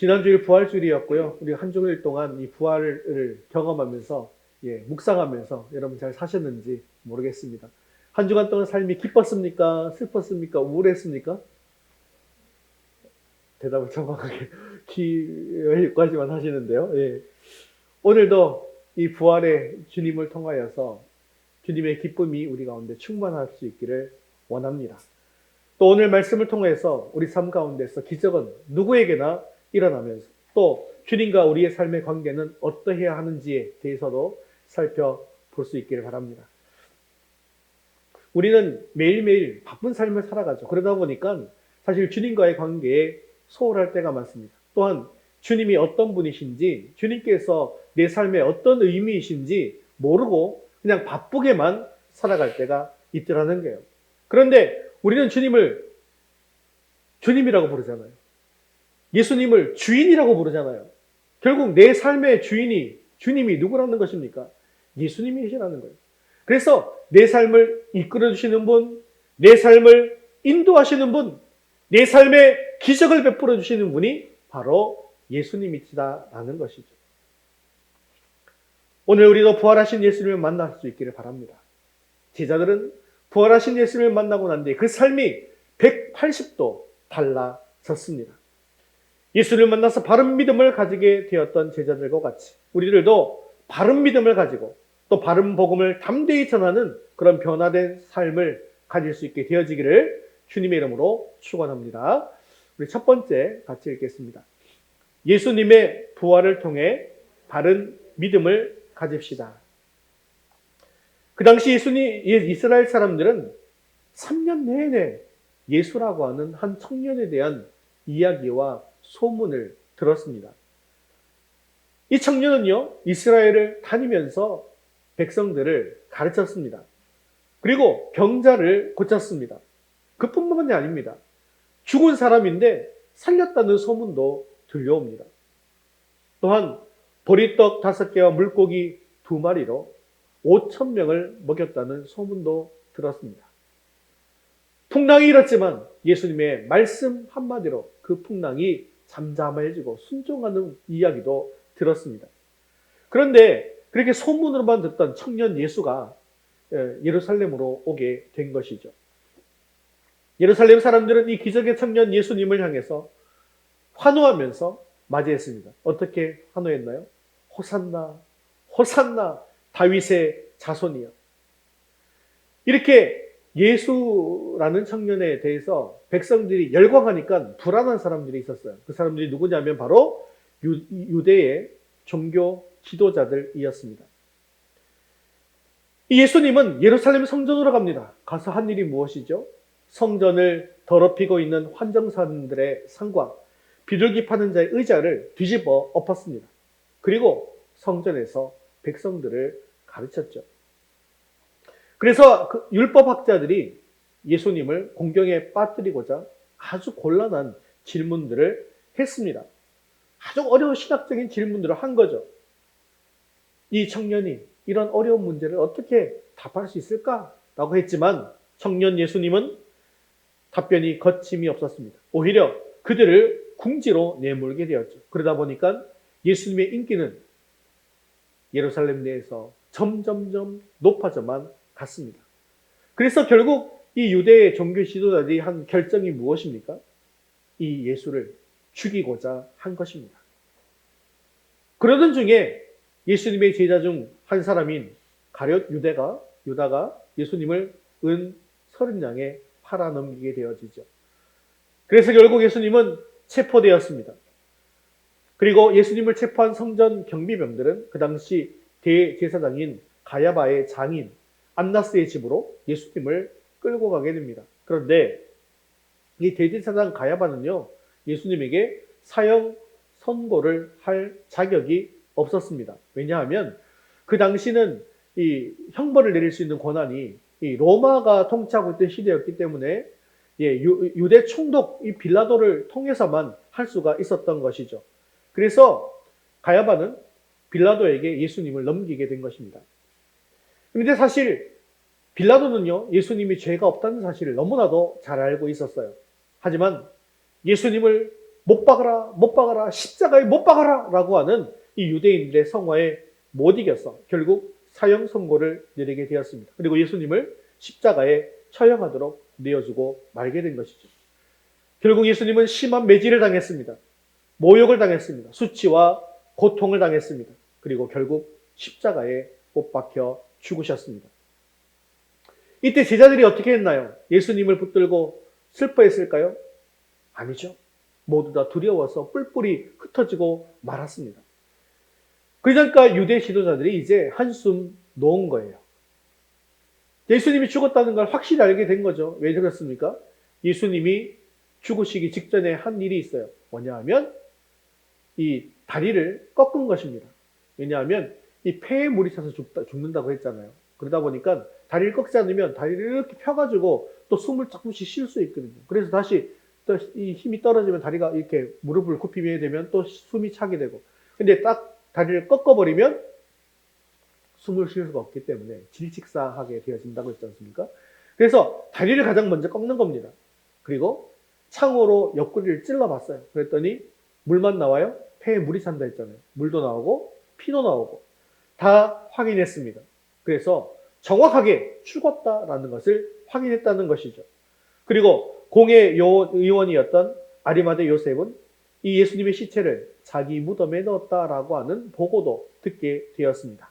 지난주일 부활주일이었고요. 우리 한 주일 동안 이 부활을 경험하면서, 묵상하면서 여러분 잘 사셨는지 모르겠습니다. 한 주간 동안 삶이 기뻤습니까? 슬펐습니까? 우울했습니까? 대답을 정확하게 여기까지만 하시는데요. 오늘도 이 부활의 주님을 통하여서 주님의 기쁨이 우리 가운데 충만할 수 있기를 원합니다. 또 오늘 말씀을 통해서 우리 삶 가운데서 기적은 누구에게나 일어나면서 또 주님과 우리의 삶의 관계는 어떠해야 하는지에 대해서도 살펴볼 수 있기를 바랍니다. 우리는 매일매일 바쁜 삶을 살아가죠. 그러다 보니까 사실 주님과의 관계에 소홀할 때가 많습니다. 또한 주님이 어떤 분이신지, 주님께서 내 삶에 어떤 의미이신지 모르고 그냥 바쁘게만 살아갈 때가 있더라는 거예요. 그런데 우리는 주님을 주님이라고 부르잖아요. 예수님을 주인이라고 부르잖아요. 결국 내 삶의 주인이, 주님이 누구라는 것입니까? 예수님이시라는 거예요. 그래서 내 삶을 이끌어주시는 분, 내 삶을 인도하시는 분, 내 삶에 기적을 베풀어 주시는 분이 바로 예수님이시다라는 것이죠. 오늘 우리도 부활하신 예수님을 만날 수 있기를 바랍니다. 제자들은 부활하신 예수님을 만나고 난 뒤에 그 삶이 180도 달라졌습니다. 예수를 만나서 바른 믿음을 가지게 되었던 제자들과 같이 우리들도 바른 믿음을 가지고 또 바른 복음을 담대히 전하는 그런 변화된 삶을 가질 수 있게 되어지기를 주님의 이름으로 축원합니다. 우리 첫 번째 같이 읽겠습니다. 예수님의 부활을 통해 바른 믿음을 가집시다. 그 당시 이스라엘 사람들은 3년 내내 예수라고 하는 한 청년에 대한 이야기와 소문을 들었습니다. 이 청년은요, 이스라엘을 다니면서 백성들을 가르쳤습니다. 그리고 병자를 고쳤습니다. 그뿐만이 아닙니다. 죽은 사람인데 살렸다는 소문도 들려옵니다. 또한 보리떡 5개와 물고기 2마리로 5,000명을 먹였다는 소문도 들었습니다. 풍랑이 일었지만 예수님의 말씀 한마디로 그 풍랑이 잠잠해지고 순종하는 이야기도 들었습니다. 그런데 그렇게 소문으로만 듣던 청년 예수가 예루살렘으로 오게 된 것이죠. 예루살렘 사람들은 이 기적의 청년 예수님을 향해서 환호하면서 맞이했습니다. 어떻게 환호했나요? 호산나, 호산나, 다윗의 자손이여. 이렇게 예수라는 청년에 대해서 백성들이 열광하니까 불안한 사람들이 있었어요. 그 사람들이 누구냐면 바로 유대의 종교 지도자들이었습니다. 이 예수님은 예루살렘 성전으로 갑니다. 가서 한 일이 무엇이죠? 성전을 더럽히고 있는 환정사들의 상과 비둘기 파는 자의 의자를 뒤집어 엎었습니다. 그리고 성전에서 백성들을 가르쳤죠. 그래서 그 율법학자들이 예수님을 공경에 빠뜨리고자 아주 곤란한 질문들을 했습니다. 아주 어려운 신학적인 질문들을 한 거죠. 이 청년이 이런 어려운 문제를 어떻게 답할 수 있을까라고 했지만 청년 예수님은 답변이 거침이 없었습니다. 오히려 그들을 궁지로 내몰게 되었죠. 그러다 보니까 예수님의 인기는 예루살렘 내에서 점점점 높아져만 갔습니다. 그래서 결국 이 유대의 종교 지도자들이 한 결정이 무엇입니까? 이 예수를 죽이고자 한 것입니다. 그러던 중에 예수님의 제자 중 한 사람인 가룟 유다가 예수님을 은 30냥에 팔아넘기게 되어지죠. 그래서 결국 예수님은 체포되었습니다. 그리고 예수님을 체포한 성전 경비병들은 그 당시 대제사장인 가야바의 장인 안나스의 집으로 예수님을 끌고 가게 됩니다. 그런데 이 대제사장 가야바는요, 예수님에게 사형 선고를 할 자격이 없었습니다. 왜냐하면 그 당시는 이 형벌을 내릴 수 있는 권한이 이 로마가 통치하고 있던 시대였기 때문에 유대 총독 이 빌라도를 통해서만 할 수가 있었던 것이죠. 그래서 가야바는 빌라도에게 예수님을 넘기게 된 것입니다. 그런데 사실 빌라도는요, 예수님이 죄가 없다는 사실을 너무나도 잘 알고 있었어요. 하지만 예수님을 못 박아라, 못 박아라, 십자가에 못 박아라 라고 하는 이 유대인들의 성화에 못 이겨서 결국 사형 선고를 내리게 되었습니다. 그리고 예수님을 십자가에 처형하도록 내어주고 말게 된 것이죠. 결국 예수님은 심한 매질을 당했습니다. 모욕을 당했습니다. 수치와 고통을 당했습니다. 그리고 결국 십자가에 못 박혀 죽으셨습니다. 이때 제자들이 어떻게 했나요? 예수님을 붙들고 슬퍼했을까요? 아니죠. 모두 다 두려워서 뿔뿔이 흩어지고 말았습니다. 그러니까 유대 지도자들이 이제 한숨 놓은 거예요. 예수님이 죽었다는 걸 확실히 알게 된 거죠. 왜 그렇습니까? 예수님이 죽으시기 직전에 한 일이 있어요. 뭐냐 하면 이 다리를 꺾은 것입니다. 왜냐하면 이 폐에 물이 차서 죽는다고 했잖아요. 그러다 보니까 다리를 꺾지 않으면 다리를 이렇게 펴가지고 또 숨을 조금씩 쉴 수 있거든요. 그래서 다시 또 이 힘이 떨어지면 다리가 이렇게 무릎을 굽히게 되면 또 숨이 차게 되고. 근데 딱 다리를 꺾어버리면 숨을 쉴 수가 없기 때문에 질식사하게 되어진다고 했지 않습니까? 그래서 다리를 가장 먼저 꺾는 겁니다. 그리고 창으로 옆구리를 찔러봤어요. 그랬더니 물만 나와요? 폐에 물이 찬다 했잖아요. 물도 나오고 피도 나오고 다 확인했습니다. 그래서 정확하게 죽었다라는 것을 확인했다는 것이죠. 그리고 공의 의원이었던 아리마대 요셉은 이 예수님의 시체를 자기 무덤에 넣었다라고 하는 보고도 듣게 되었습니다.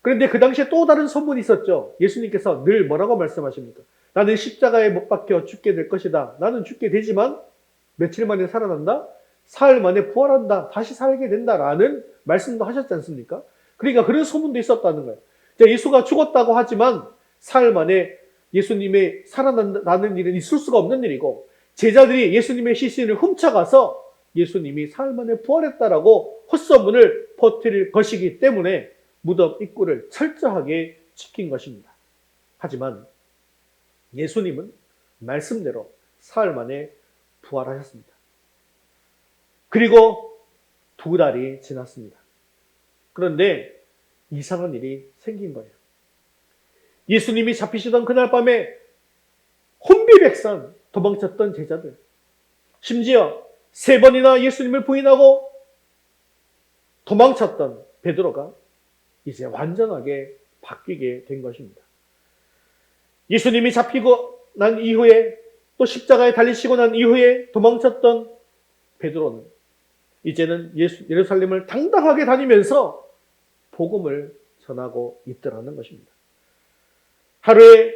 그런데 그 당시에 또 다른 소문이 있었죠. 예수님께서 늘 뭐라고 말씀하십니까? 나는 십자가에 못 박혀 죽게 될 것이다. 나는 죽게 되지만 며칠 만에 살아난다. 사흘 만에 부활한다. 다시 살게 된다라는 말씀도 하셨지 않습니까? 그러니까 그런 소문도 있었다는 거예요. 예수가 죽었다고 하지만 사흘 만에 예수님의 살아나는 일은 있을 수가 없는 일이고 제자들이 예수님의 시신을 훔쳐가서 예수님이 사흘 만에 부활했다라고 헛소문을 퍼뜨릴 것이기 때문에 무덤 입구를 철저하게 지킨 것입니다. 하지만 예수님은 말씀대로 사흘 만에 부활하셨습니다. 그리고 2달이 지났습니다. 그런데 이상한 일이 생긴 거예요. 예수님이 잡히시던 그날 밤에 혼비백산 도망쳤던 제자들, 심지어 3번이나 예수님을 부인하고 도망쳤던 베드로가 이제 완전하게 바뀌게 된 것입니다. 예수님이 잡히고 난 이후에 또 십자가에 달리시고 난 이후에 도망쳤던 베드로는 이제는 예루살렘을 당당하게 다니면서 복음을 전하고 있더라는 것입니다. 하루에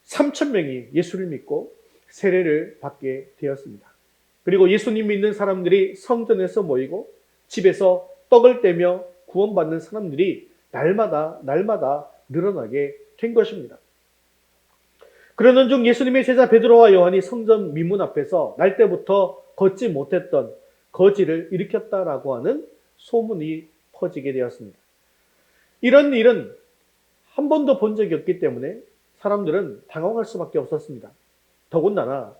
3,000명이 예수를 믿고 세례를 받게 되었습니다. 그리고 예수님 믿는 사람들이 성전에서 모이고 집에서 떡을 떼며 구원받는 사람들이 날마다 늘어나게 된 것입니다. 그러는 중 예수님의 제자 베드로와 요한이 성전 미문 앞에서 날 때부터 걷지 못했던 거지를 일으켰다라고 하는 소문이 퍼지게 되었습니다. 이런 일은 한 번도 본 적이 없기 때문에 사람들은 당황할 수밖에 없었습니다. 더군다나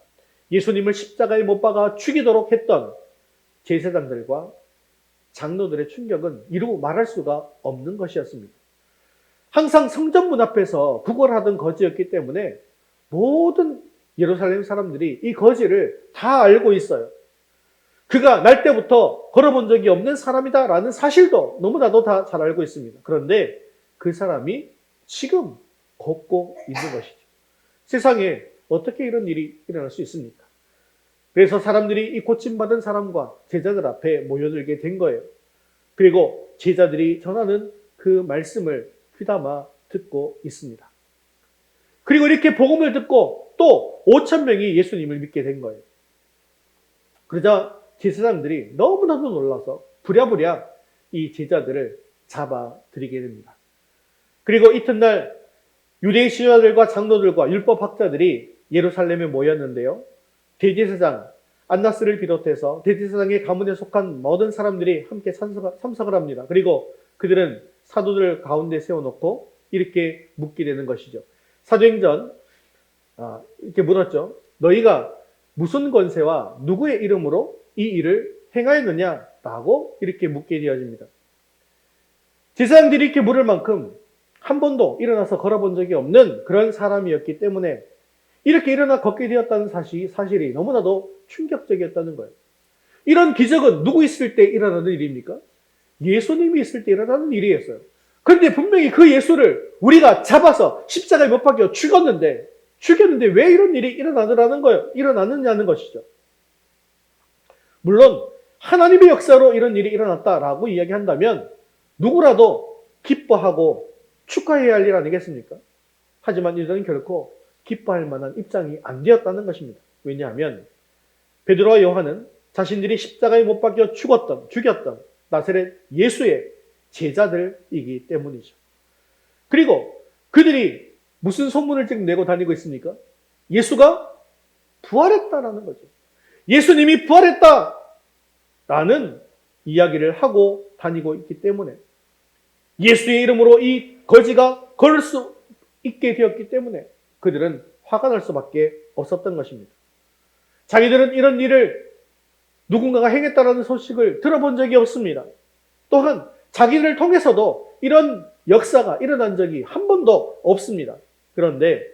예수님을 십자가에 못 박아 죽이도록 했던 제사장들과 장로들의 충격은 이루 말할 수가 없는 것이었습니다. 항상 성전 문 앞에서 구걸하던 거지였기 때문에 모든 예루살렘 사람들이 이 거지를 다 알고 있어요. 그가 날 때부터 걸어본 적이 없는 사람이다라는 사실도 너무나도 다 잘 알고 있습니다. 그런데 그 사람이 지금 걷고 있는 것이죠. 세상에 어떻게 이런 일이 일어날 수 있습니까? 그래서 사람들이 이 고침받은 사람과 제자들 앞에 모여들게 된 거예요. 그리고 제자들이 전하는 그 말씀을 귀담아 듣고 있습니다. 그리고 이렇게 복음을 듣고 또 5,000명이 예수님을 믿게 된 거예요. 그러자 제사장들이 너무나도 놀라서 부랴부랴 이 제자들을 잡아들이게 됩니다. 그리고 이튿날 유대인 지도자들과 장로들과 율법학자들이 예루살렘에 모였는데요. 대제사장 안나스를 비롯해서 대제사장의 가문에 속한 모든 사람들이 함께 참석을 합니다. 그리고 그들은 사도들 가운데 세워놓고 이렇게 묻게 되는 것이죠. 사도행전 이렇게 물었죠. 너희가 무슨 권세와 누구의 이름으로 이 일을 행하였느냐라고 이렇게 묻게 되어집니다. 제사장들이 이렇게 물을 만큼 한 번도 일어나서 걸어본 적이 없는 그런 사람이었기 때문에 이렇게 일어나 걷게 되었다는 사실이 너무나도 충격적이었다는 거예요. 이런 기적은 누구 있을 때 일어나는 일입니까? 예수님이 있을 때 일어나는 일이었어요. 그런데 분명히 그 예수를 우리가 잡아서 십자가에 못 박혀 죽였는데 왜 이런 일이 일어나느냐는 것이죠. 물론 하나님의 역사로 이런 일이 일어났다라고 이야기한다면 누구라도 기뻐하고 축하해야 할 일 아니겠습니까? 하지만 이들은 결코 기뻐할 만한 입장이 안 되었다는 것입니다. 왜냐하면 베드로와 요한은 자신들이 십자가에 못 박혀 죽였던 나사렛 예수의 제자들이기 때문이죠. 그리고 그들이 무슨 소문을 지금 내고 다니고 있습니까? 예수가 부활했다라는 거죠. 예수님이 부활했다라는 이야기를 하고 다니고 있기 때문에 예수의 이름으로 이 거지가 걸을 수 있게 되었기 때문에 그들은 화가 날 수밖에 없었던 것입니다. 자기들은 이런 일을 누군가가 행했다라는 소식을 들어본 적이 없습니다. 또한 자기를 통해서도 이런 역사가 일어난 적이 한 번도 없습니다. 그런데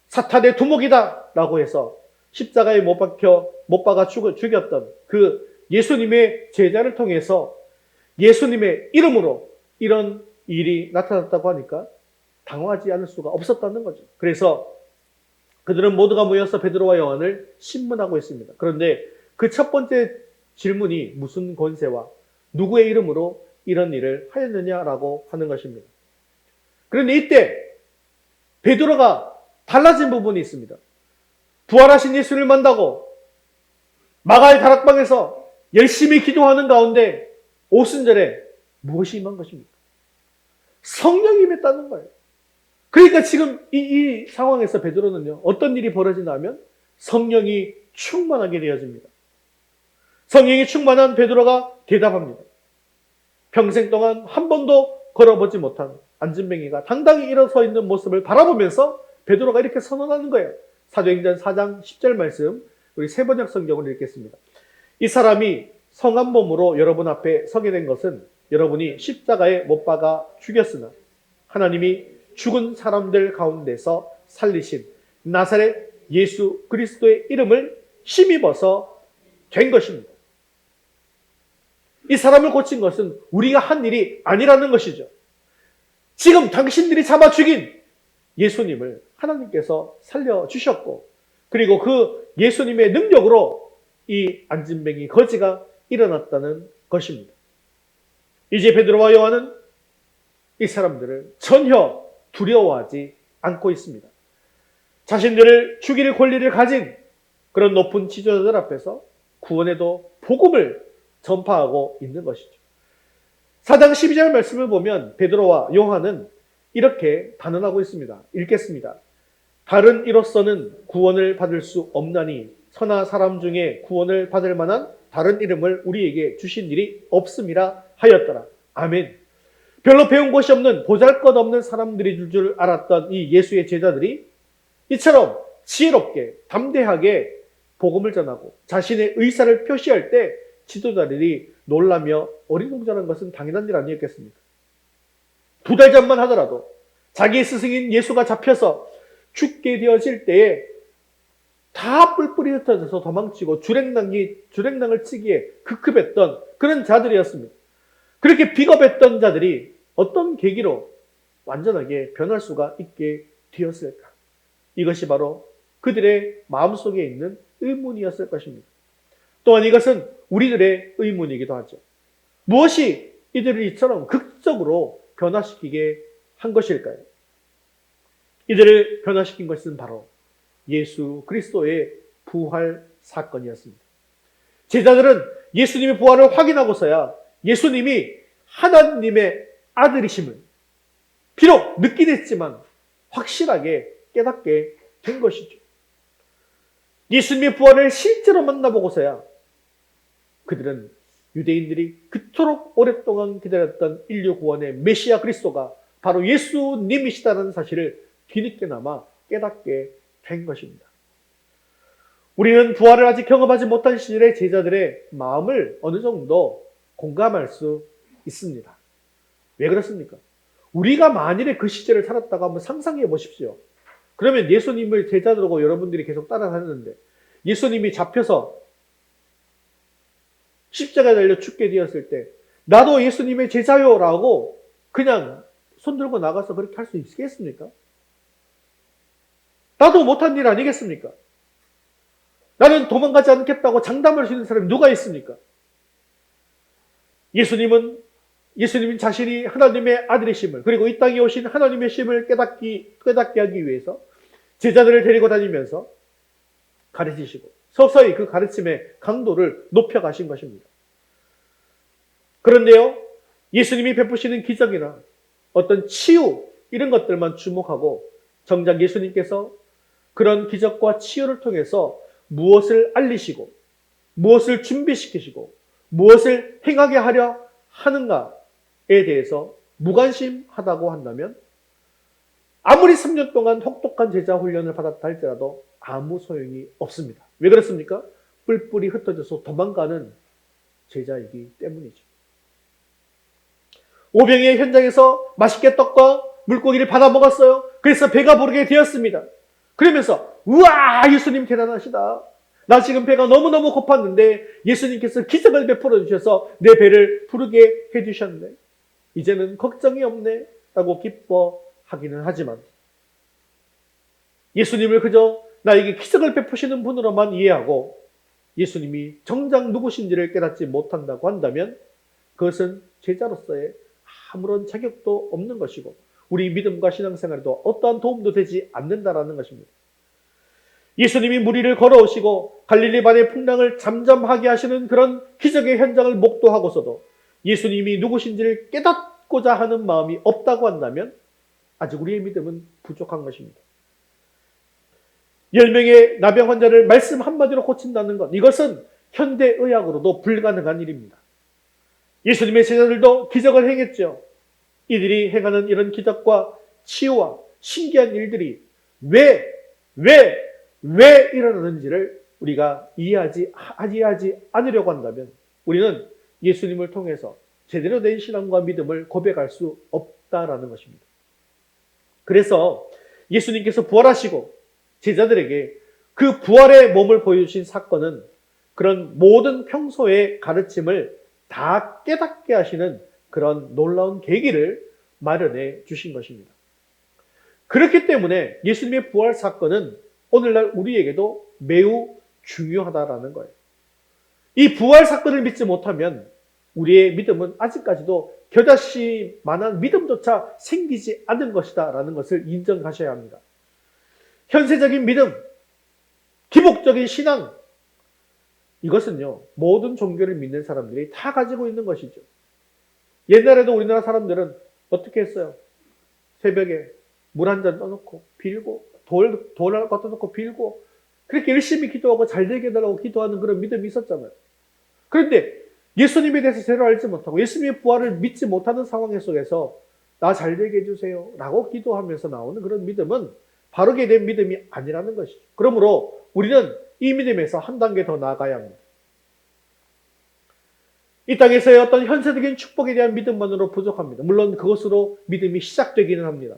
사탄의 두목이다 라고 해서 십자가에 못 박아 죽였던 그 예수님의 제자를 통해서 예수님의 이름으로 이런 일이 나타났다고 하니까 당황하지 않을 수가 없었다는 거죠. 그래서 그들은 모두가 모여서 베드로와 요한을 신문하고 있습니다. 그런데 그 첫 번째 질문이 무슨 권세와 누구의 이름으로 이런 일을 하였느냐라고 하는 것입니다. 그런데 이때 베드로가 달라진 부분이 있습니다. 부활하신 예수를 만나고 마가의 다락방에서 열심히 기도하는 가운데 오순절에 무엇이 임한 것입니까? 성령이 임했다는 거예요. 그러니까 지금 이 상황에서 베드로는요, 어떤 일이 벌어지나 하면 성령이 충만하게 되어집니다. 성령이 충만한 베드로가 대답합니다. 평생 동안 한 번도 걸어보지 못한 안진뱅이가 당당히 일어서 있는 모습을 바라보면서 베드로가 이렇게 선언하는 거예요. 사도행전 4장 10절 말씀, 우리 세번역 성경을 읽겠습니다. 이 사람이 성한 몸으로 여러분 앞에 서게 된 것은 여러분이 십자가에 못 박아 죽였으나 하나님이 죽은 사람들 가운데서 살리신 나사렛 예수 그리스도의 이름을 힘입어서 된 것입니다. 이 사람을 고친 것은 우리가 한 일이 아니라는 것이죠. 지금 당신들이 잡아 죽인 예수님을 하나님께서 살려주셨고, 그리고 그 예수님의 능력으로 이 안진뱅이 거지가 일어났다는 것입니다. 이제 베드로와 요한은 이 사람들을 전혀 두려워하지 않고 있습니다. 자신들을 죽일 권리를 가진 그런 높은 지도자들 앞에서 구원에도 복음을 전파하고 있는 것이죠. 4장 12절 말씀을 보면 베드로와 요한은 이렇게 단언하고 있습니다. 읽겠습니다. 다른 이로서는 구원을 받을 수 없나니 천하 사람 중에 구원을 받을 만한 다른 이름을 우리에게 주신 일이 없음이라 하였더라. 아멘. 별로 배운 것이 없는 보잘것없는 사람들이 줄 알았던 이 예수의 제자들이 이처럼 지혜롭게 담대하게 복음을 전하고 자신의 의사를 표시할 때 지도자들이 놀라며 어리둥절한 것은 당연한 일 아니었겠습니까? 2달 전만 하더라도 자기 스승인 예수가 잡혀서 죽게 되어질 때에 다 뿔뿔이 흩어져서 도망치고 주랭랑을 치기에 급급했던 그런 자들이었습니다. 그렇게 비겁했던 자들이 어떤 계기로 완전하게 변할 수가 있게 되었을까? 이것이 바로 그들의 마음속에 있는 의문이었을 것입니다. 또한 이것은 우리들의 의문이기도 하죠. 무엇이 이들을 이처럼 극적으로 변화시키게 한 것일까요? 이들을 변화시킨 것은 바로 예수 그리스도의 부활 사건이었습니다. 제자들은 예수님의 부활을 확인하고서야 예수님이 하나님의 아들이심을 비록 늦긴 했지만 확실하게 깨닫게 된 것이죠. 예수님의 부활을 실제로 만나보고서야 그들은 유대인들이 그토록 오랫동안 기다렸던 인류 구원의 메시아 그리스도가 바로 예수님이시다는 사실을 뒤늦게나마 깨닫게 된 것입니다. 우리는 부활을 아직 경험하지 못한 시절의 제자들의 마음을 어느 정도 공감할 수 있습니다. 왜 그렇습니까? 우리가 만일에 그 시절을 살았다고 한번 상상해 보십시오. 그러면 예수님을 제자들하고 여러분들이 계속 따라다녔는데 예수님이 잡혀서 십자가에 달려 죽게 되었을 때 나도 예수님의 제자요라고 그냥 손 들고 나가서 그렇게 할 수 있겠습니까? 나도 못한 일 아니겠습니까? 나는 도망가지 않겠다고 장담할 수 있는 사람이 누가 있습니까? 예수님은 자신이 하나님의 아들이심을, 그리고 이 땅에 오신 하나님의 심을 깨닫게 하기 위해서 제자들을 데리고 다니면서 가르치시고 서서히 그 가르침의 강도를 높여가신 것입니다. 그런데요, 예수님이 베푸시는 기적이나 어떤 치유 이런 것들만 주목하고 정작 예수님께서 그런 기적과 치유를 통해서 무엇을 알리시고 무엇을 준비시키시고 무엇을 행하게 하려 하는가에 대해서 무관심하다고 한다면 아무리 3년 동안 혹독한 제자 훈련을 받았다 할지라도 아무 소용이 없습니다. 왜 그렇습니까? 뿔뿔이 흩어져서 도망가는 제자이기 때문이죠. 오병이의 현장에서 맛있게 떡과 물고기를 받아 먹었어요. 그래서 배가 부르게 되었습니다. 그러면서 우와, 예수님 대단하시다. 나 지금 배가 너무너무 고팠는데 예수님께서 기적을 베풀어 주셔서 내 배를 부르게 해주셨네. 이제는 걱정이 없네 라고 기뻐하기는 하지만 예수님을 그저 나에게 기적을 베푸시는 분으로만 이해하고 예수님이 정작 누구신지를 깨닫지 못한다고 한다면 그것은 제자로서의 아무런 자격도 없는 것이고 우리 믿음과 신앙생활에도 어떠한 도움도 되지 않는다라는 것입니다. 예수님이 무리를 걸어오시고 갈릴리 반의 풍랑을 잠잠하게 하시는 그런 기적의 현장을 목도하고서도 예수님이 누구신지를 깨닫고자 하는 마음이 없다고 한다면 아직 우리의 믿음은 부족한 것입니다. 10명의 나병 환자를 말씀 한마디로 고친다는 것, 이것은 현대의학으로도 불가능한 일입니다. 예수님의 제자들도 기적을 행했죠. 이들이 행하는 이런 기적과 치유와 신기한 일들이 왜 일어나는지를 우리가 이해하지 않으려고 한다면 우리는 예수님을 통해서 제대로 된 신앙과 믿음을 고백할 수 없다라는 것입니다. 그래서 예수님께서 부활하시고 제자들에게 그 부활의 몸을 보여주신 사건은 그런 모든 평소의 가르침을 다 깨닫게 하시는 그런 놀라운 계기를 마련해 주신 것입니다. 그렇기 때문에 예수님의 부활 사건은 오늘날 우리에게도 매우 중요하다라는 거예요. 이 부활 사건을 믿지 못하면 우리의 믿음은 아직까지도 겨자씨만한 믿음조차 생기지 않은 것이다 라는 것을 인정하셔야 합니다. 현세적인 믿음, 기복적인 신앙, 이것은요 모든 종교를 믿는 사람들이 다 가지고 있는 것이죠. 옛날에도 우리나라 사람들은 어떻게 했어요? 새벽에 물 한 잔 떠놓고 빌고 돌 갖다 놓고 빌고 그렇게 열심히 기도하고 잘 되게 해달라고 기도하는 그런 믿음이 있었잖아요. 그런데 예수님에 대해서 제대로 알지 못하고 예수님의 부활을 믿지 못하는 상황 속에서 나 잘 되게 해주세요 라고 기도하면서 나오는 그런 믿음은 바르게 된 믿음이 아니라는 것이죠. 그러므로 우리는 이 믿음에서 한 단계 더 나아가야 합니다. 이 땅에서의 어떤 현세적인 축복에 대한 믿음만으로 부족합니다. 물론 그것으로 믿음이 시작되기는 합니다.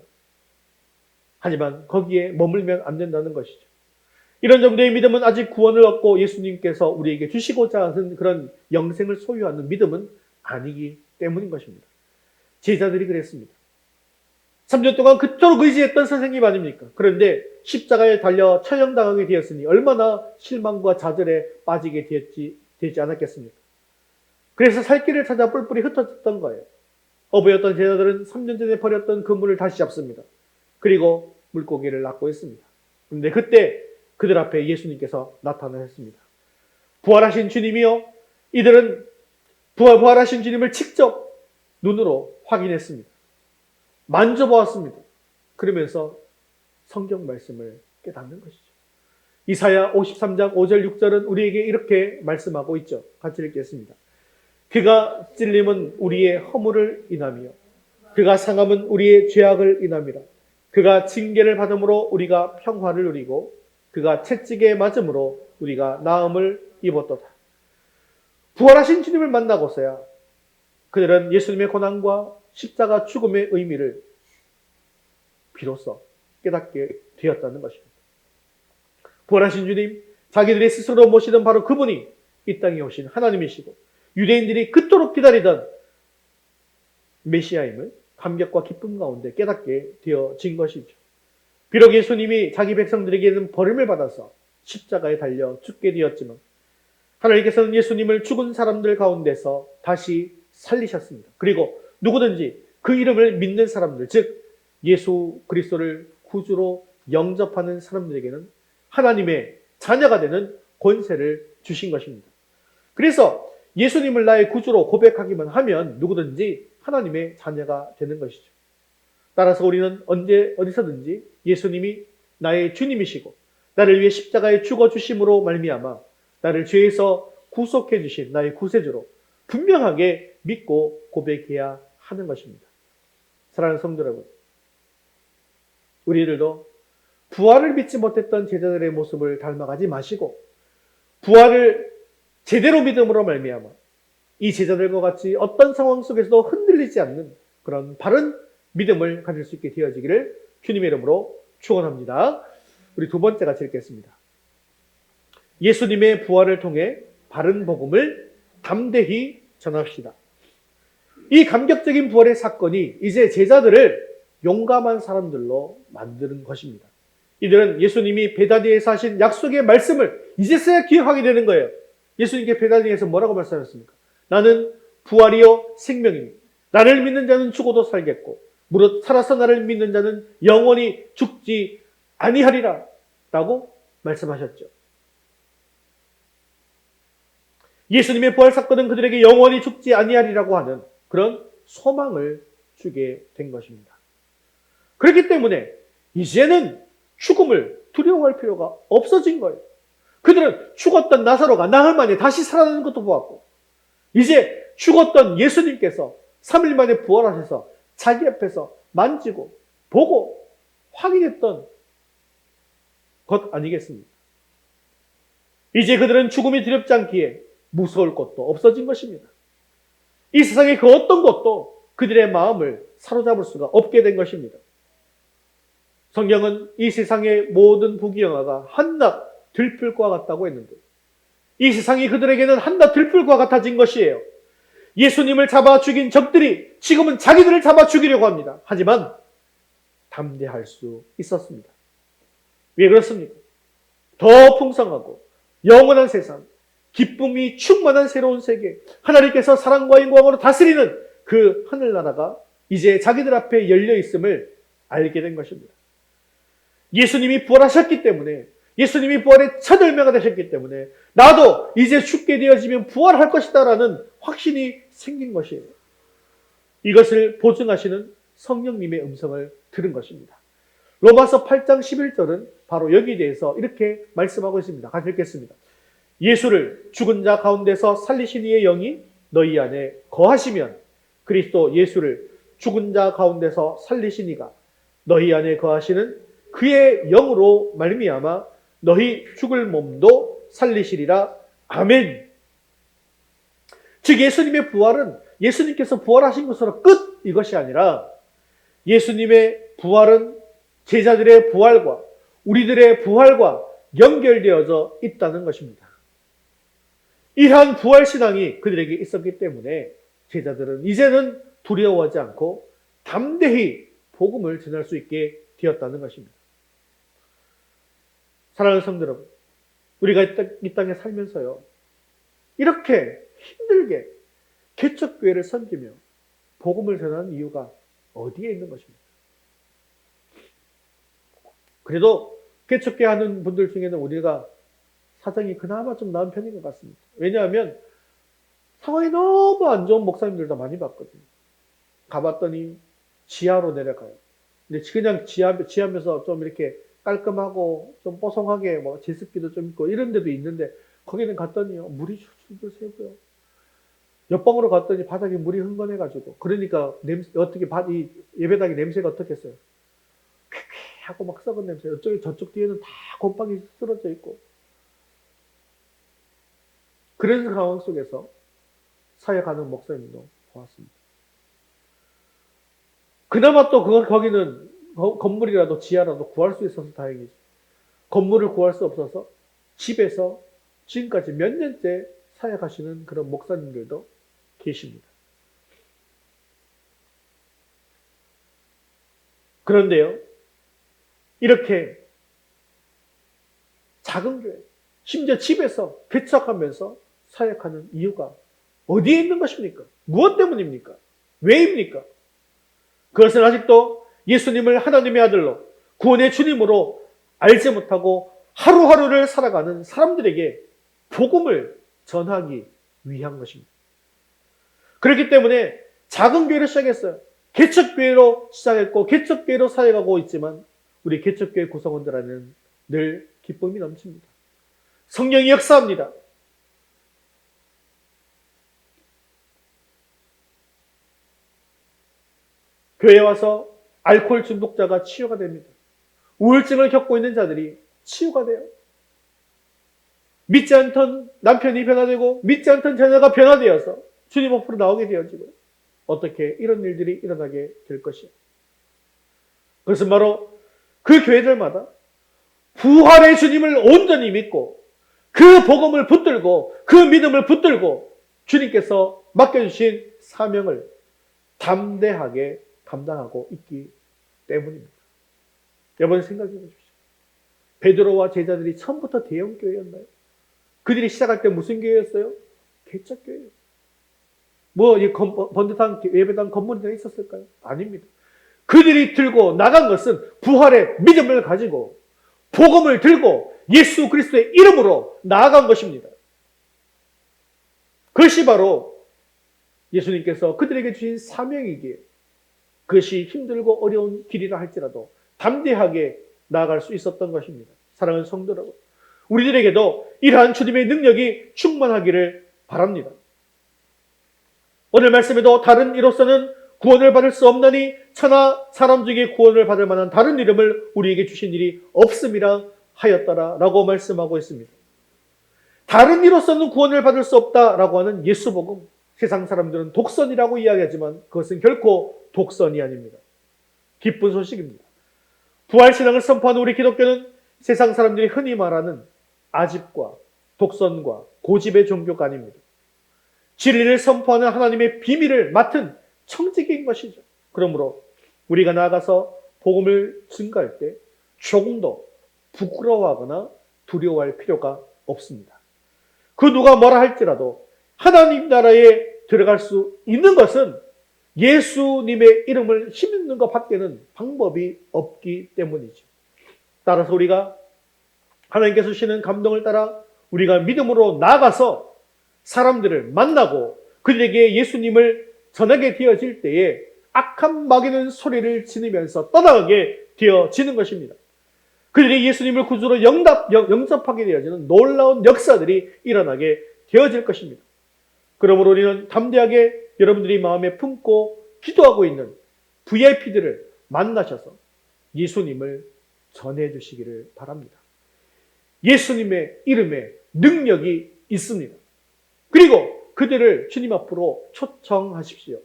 하지만 거기에 머물면 안 된다는 것이죠. 이런 정도의 믿음은 아직 구원을 얻고 예수님께서 우리에게 주시고자 하는 그런 영생을 소유하는 믿음은 아니기 때문인 것입니다. 제자들이 그랬습니다. 3년 동안 그토록 의지했던 선생님 아닙니까? 그런데 십자가에 달려 처형당하게 되었으니 얼마나 실망과 좌절에 빠지게 되지 않았겠습니까? 그래서 살 길을 찾아 뿔뿔이 흩어졌던 거예요. 어부였던 제자들은 3년 전에 버렸던 그물을 다시 잡습니다. 그리고 물고기를 낚고 있습니다. 그런데 그때 그들 앞에 예수님께서 나타나셨습니다. 부활하신 주님이요. 이들은 부활하신 주님을 직접 눈으로 확인했습니다. 만져보았습니다. 그러면서 성경 말씀을 깨닫는 것이죠. 이사야 53장 5절 6절은 우리에게 이렇게 말씀하고 있죠. 같이 읽겠습니다. 그가 찔림은 우리의 허물을 인하며 그가 상함은 우리의 죄악을 인함이라. 그가 징계를 받음으로 우리가 평화를 누리고 그가 채찍에 맞음으로 우리가 나음을 입었도다. 부활하신 주님을 만나고서야 그들은 예수님의 고난과 십자가 죽음의 의미를 비로소 깨닫게 되었다는 것입니다. 부활하신 주님, 자기들이 스스로 모시던 바로 그분이 이 땅에 오신 하나님이시고 유대인들이 그토록 기다리던 메시아임을 감격과 기쁨 가운데 깨닫게 되어진 것이죠. 비록 예수님이 자기 백성들에게는 버림을 받아서 십자가에 달려 죽게 되었지만 하나님께서는 예수님을 죽은 사람들 가운데서 다시 살리셨습니다. 그리고 누구든지 그 이름을 믿는 사람들, 즉 예수 그리스도를 구주로 영접하는 사람들에게는 하나님의 자녀가 되는 권세를 주신 것입니다. 그래서 예수님을 나의 구주로 고백하기만 하면 누구든지 하나님의 자녀가 되는 것이죠. 따라서 우리는 언제 어디서든지 예수님이 나의 주님이시고 나를 위해 십자가에 죽어주심으로 말미암아 나를 죄에서 구속해 주신 나의 구세주로 분명하게 믿고 고백해야 하는 것입니다. 사랑하는 성도 여러분, 우리들도 부활을 믿지 못했던 제자들의 모습을 닮아가지 마시고 부활을 제대로 믿음으로 말미암아 이 제자들과 같이 어떤 상황 속에서도 흔들리지 않는 그런 바른 믿음을 가질 수 있게 되어지기를 주님의 이름으로 축원합니다. 우리 두 번째 같이 읽겠습니다. 예수님의 부활을 통해 바른 복음을 담대히 전합시다. 이 감격적인 부활의 사건이 이제 제자들을 용감한 사람들로 만드는 것입니다. 이들은 예수님이 베다니에서 하신 약속의 말씀을 이제서야 기억하게 되는 거예요. 예수님께 베다니에서 뭐라고 말씀하셨습니까? 나는 부활이요 생명이니 나를 믿는 자는 죽어도 살겠고 무릇 살아서 나를 믿는 자는 영원히 죽지 아니하리라 라고 말씀하셨죠. 예수님의 부활 사건은 그들에게 영원히 죽지 아니하리라고 하는 그런 소망을 주게 된 것입니다. 그렇기 때문에 이제는 죽음을 두려워할 필요가 없어진 거예요. 그들은 죽었던 나사로가 나흘 만에 다시 살아나는 것도 보았고 이제 죽었던 예수님께서 3일 만에 부활하셔서 자기 앞에서 만지고 보고 확인했던 것 아니겠습니까? 이제 그들은 죽음이 두렵지 않기에 무서울 것도 없어진 것입니다. 이 세상의 그 어떤 것도 그들의 마음을 사로잡을 수가 없게 된 것입니다. 성경은 이 세상의 모든 부귀영화가 한낱 들풀과 같다고 했는데 이 세상이 그들에게는 한낱 들풀과 같아진 것이에요. 예수님을 잡아 죽인 적들이 지금은 자기들을 잡아 죽이려고 합니다. 하지만 담대할 수 있었습니다. 왜 그렇습니까? 더 풍성하고 영원한 세상, 기쁨이 충만한 새로운 세계, 하나님께서 사랑과 영광으로 다스리는 그 하늘나라가 이제 자기들 앞에 열려 있음을 알게 된 것입니다. 예수님이 부활하셨기 때문에 예수님이 부활의 첫 열매가 되셨기 때문에 나도 이제 죽게 되어지면 부활할 것이다 라는 확신이 생긴 것이에요. 이것을 보증하시는 성령님의 음성을 들은 것입니다. 로마서 8장 11절은 바로 여기에 대해서 이렇게 말씀하고 있습니다. 같이 읽겠습니다. 예수를 죽은 자 가운데서 살리신 이의 영이 너희 안에 거하시면 그리스도 예수를 죽은 자 가운데서 살리신 이가 너희 안에 거하시는 그의 영으로 말미암아 너희 죽을 몸도 살리시리라. 아멘. 즉 예수님의 부활은 예수님께서 부활하신 것으로 끝 이것이 아니라 예수님의 부활은 제자들의 부활과 우리들의 부활과 연결되어져 있다는 것입니다. 이러한 부활신앙이 그들에게 있었기 때문에 제자들은 이제는 두려워하지 않고 담대히 복음을 전할 수 있게 되었다는 것입니다. 사랑하는 성도 여러분, 우리가 이 땅에 살면서요 이렇게 힘들게 개척교회를 섬기며 복음을 전하는 이유가 어디에 있는 것입니까? 그래도 개척교회 하는 분들 중에는 우리가 사정이 그나마 좀 나은 편인 것 같습니다. 왜냐하면 상황이 너무 안 좋은 목사님들도 많이 봤거든요. 가봤더니 지하로 내려가요. 근데 그냥 지하면서 좀 이렇게 깔끔하고 좀 뽀송하게 뭐 제습기도 좀 있고 이런 데도 있는데 거기는 갔더니요 물이 줄줄 새고요. 옆방으로 갔더니 바닥에 물이 흥건해가지고 그러니까 어떻게 이 예배당의 냄새가 어떻겠어요? 쾌쾌하고 막 썩은 냄새. 저쪽 뒤에는 다 곰팡이 쓰러져 있고 그런 상황 속에서 사역하는 목사님도 보았습니다. 그나마 또 거기는 건물이라도 지하라도 구할 수 있어서 다행이죠. 건물을 구할 수 없어서 집에서 지금까지 몇 년째 사역하시는 그런 목사님들도 계십니다. 그런데요, 이렇게 작은 교회, 심지어 집에서 개척하면서 사역하는 이유가 어디에 있는 것입니까? 무엇 때문입니까? 왜입니까? 그것은 아직도 예수님을 하나님의 아들로 구원의 주님으로 알지 못하고 하루하루를 살아가는 사람들에게 복음을 전하기 위한 것입니다. 그렇기 때문에 작은 교회를 시작했어요. 개척교회로 시작했고 개척교회로 사역하고 있지만 우리 개척교회 구성원들에는 늘 기쁨이 넘칩니다. 성령이 역사합니다. 교회에 와서 알코올 중독자가 치유가 됩니다. 우울증을 겪고 있는 자들이 치유가 돼요. 믿지 않던 남편이 변화되고 믿지 않던 자녀가 변화되어서 주님 앞으로 나오게 되어지고 어떻게 이런 일들이 일어나게 될 것이에요. 그것은 바로 그 교회들마다 부활의 주님을 온전히 믿고 그 복음을 붙들고 그 믿음을 붙들고 주님께서 맡겨주신 사명을 담대하게 감당하고 있기 때문입니다. 여러분 생각해 보십시오. 베드로와 제자들이 처음부터 대형 교회였나요? 그들이 시작할 때 무슨 교회였어요? 개척교회예요. 번듯한 예배당 건물이 있었을까요? 아닙니다. 그들이 들고 나간 것은 부활의 믿음을 가지고 복음을 들고 예수 그리스도의 이름으로 나아간 것입니다. 그것이 바로 예수님께서 그들에게 주신 사명이기에 그것이 힘들고 어려운 길이라 할지라도 담대하게 나아갈 수 있었던 것입니다. 사랑하는 성도 여러분, 우리들에게도 이러한 주님의 능력이 충만하기를 바랍니다. 오늘 말씀에도 다른 이로서는 구원을 받을 수 없나니 천하 사람 중에 구원을 받을 만한 다른 이름을 우리에게 주신 일이 없음이라 하였더라 라고 말씀하고 있습니다. 다른 이로서는 구원을 받을 수 없다라고 하는 예수복음, 세상 사람들은 독선이라고 이야기하지만 그것은 결코 독선이 아닙니다. 기쁜 소식입니다. 부활신앙을 선포하는 우리 기독교는 세상 사람들이 흔히 말하는 아집과 독선과 고집의 종교가 아닙니다. 진리를 선포하는 하나님의 비밀을 맡은 청지기인 것이죠. 그러므로 우리가 나아가서 복음을 증거할 때 조금도 부끄러워하거나 두려워할 필요가 없습니다. 그 누가 뭐라 할지라도 하나님 나라에 들어갈 수 있는 것은 예수님의 이름을 힘입는 것 밖에는 방법이 없기 때문이죠. 따라서 우리가 하나님께서 주시는 감동을 따라 우리가 믿음으로 나아가서 사람들을 만나고 그들에게 예수님을 전하게 되어질 때에 악한 마귀는 소리를 지르면서 떠나가게 되어지는 것입니다. 그들이 예수님을 구주로 영접하게 되어지는 놀라운 역사들이 일어나게 되어질 것입니다. 그러므로 우리는 담대하게 여러분들이 마음에 품고 기도하고 있는 VIP들을 만나셔서 예수님을 전해주시기를 바랍니다. 예수님의 이름에 능력이 있습니다. 그리고 그들을 주님 앞으로 초청하십시오.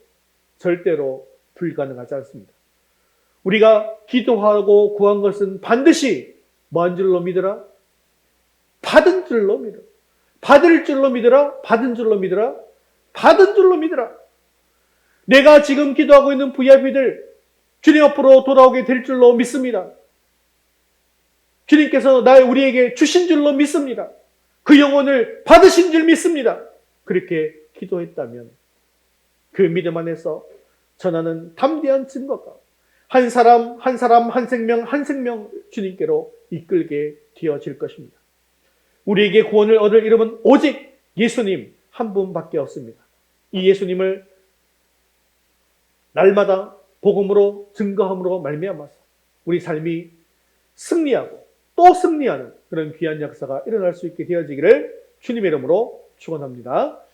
절대로 불가능하지 않습니다. 우리가 기도하고 구한 것은 반드시 뭐한 줄로 믿으라? 받은 줄로 믿으라. 받을 줄로 믿으라? 받은 줄로 믿으라? 받은 줄로 믿으라. 내가 지금 기도하고 있는 VIP들 주님 앞으로 돌아오게 될 줄로 믿습니다. 주님께서 우리에게 주신 줄로 믿습니다. 그 영혼을 받으신 줄 믿습니다. 그렇게 기도했다면 그 믿음 안에서 전하는 담대한 증거가 한 사람 한 사람 한 생명 한 생명 주님께로 이끌게 되어질 것입니다. 우리에게 구원을 얻을 이름은 오직 예수님 한 분밖에 없습니다. 이 예수님을 날마다 복음으로 증거함으로 말미암아서 우리 삶이 승리하고 또 승리하는 그런 귀한 역사가 일어날 수 있게 되어지기를 주님의 이름으로 축원합니다.